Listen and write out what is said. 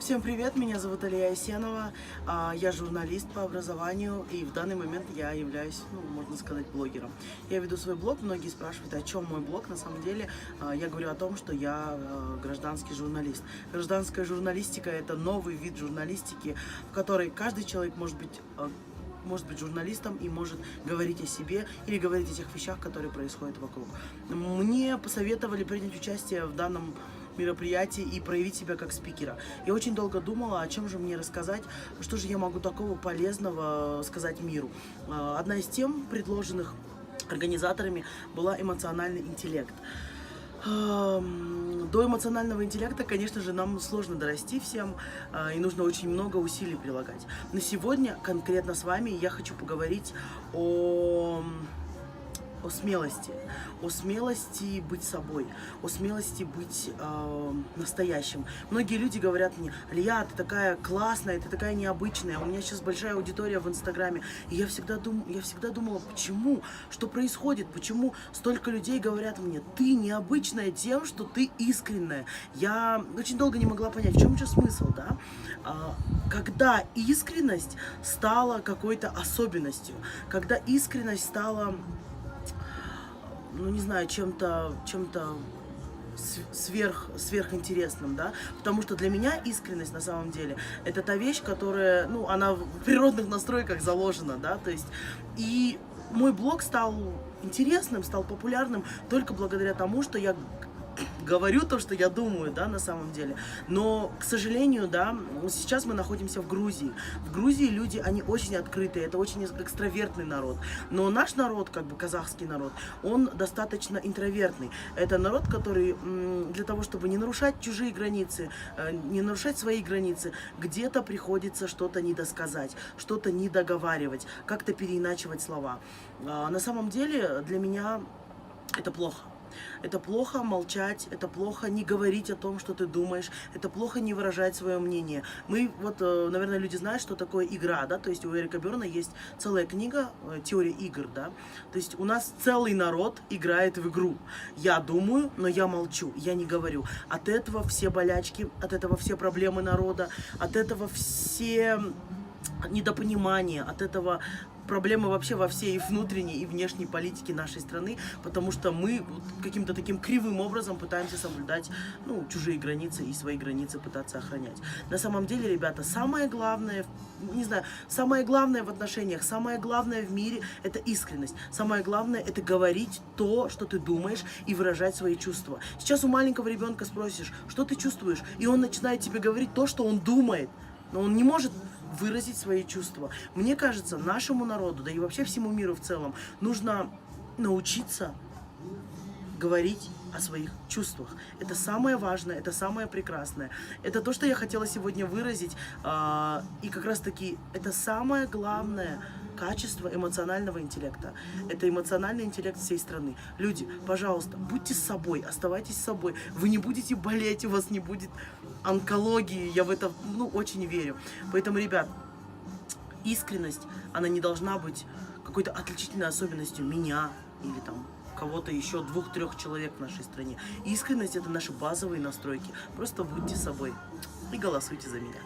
Всем привет, меня зовут Алия Есенова, я журналист по образованию, и в данный момент я являюсь, можно сказать, блогером. Я веду свой блог, многие спрашивают, о чем мой блог. На самом деле я говорю о том, что я гражданский журналист. Гражданская журналистика – это новый вид журналистики, в которой каждый человек может быть журналистом и может говорить о себе или говорить о тех вещах, которые происходят вокруг. Мне посоветовали принять участие в данном мероприятии и проявить себя как спикера. Я очень долго думала, о чем же мне рассказать, что же я могу такого полезного сказать миру. Одна из тем, предложенных организаторами, была эмоциональный интеллект. До эмоционального интеллекта, конечно же, нам сложно дорасти всем, и нужно очень много усилий прилагать. Но сегодня конкретно с вами я хочу поговорить о смелости быть собой, о смелости быть настоящим. Многие люди говорят мне: Алия, ты такая классная, ты такая необычная, у меня сейчас большая аудитория в Инстаграме. И я всегда думала, почему, что происходит, почему столько людей говорят мне: ты необычная тем, что ты искренняя. Я очень долго не могла понять, в чем же смысл, да? Когда искренность стала какой-то особенностью, когда искренность стала, не знаю, чем-то сверхинтересным, да, потому что для меня искренность на самом деле это та вещь, которая, она в природных настройках заложена, да, то есть, и мой блог стал интересным, стал популярным только благодаря тому, что я говорю то, что я думаю, да, на самом деле. Но, к сожалению, да, сейчас мы находимся в Грузии. В Грузии люди, они очень открытые, это очень экстравертный народ. Но наш народ, как бы казахский народ, он достаточно интровертный. Это народ, который для того, чтобы не нарушать чужие границы, не нарушать свои границы, где-то приходится что-то недосказать, что-то недоговаривать, как-то переиначивать слова. На самом деле, для меня это плохо. Это плохо молчать, это плохо не говорить о том, что ты думаешь, это плохо не выражать свое мнение. Мы, наверное, люди знают, что такое игра, да, то есть у Эрика Берна есть целая книга «Теория игр», да, то есть у нас целый народ играет в игру. Я думаю, но я молчу, я не говорю. От этого все болячки, от этого все проблемы народа, от этого все недопонимания, от этого проблемы вообще во всей внутренней и внешней политике нашей страны, потому что мы каким-то таким кривым образом пытаемся соблюдать, чужие границы и свои границы пытаться охранять. На самом деле, ребята, самое главное, самое главное в отношениях, самое главное в мире – это искренность. Самое главное – это говорить то, что ты думаешь, и выражать свои чувства. Сейчас у маленького ребенка спросишь, что ты чувствуешь, и он начинает тебе говорить то, что он думает, но он не может выразить свои чувства. Мне кажется, нашему народу, да и вообще всему миру в целом, нужно научиться говорить о своих чувствах. Это самое важное, это самое прекрасное. Это то, что я хотела сегодня выразить. И как раз таки это самое главное качество эмоционального интеллекта. Это эмоциональный интеллект всей страны. Люди, пожалуйста, будьте с собой, оставайтесь с собой. Вы не будете болеть, у вас не будет онкологии. Я в это, очень верю. Поэтому, ребят, искренность, она не должна быть какой-то отличительной особенностью меня или там кого-то еще, 2-3 человек в нашей стране. Искренность — это наши базовые настройки. Просто будьте собой и голосуйте за меня.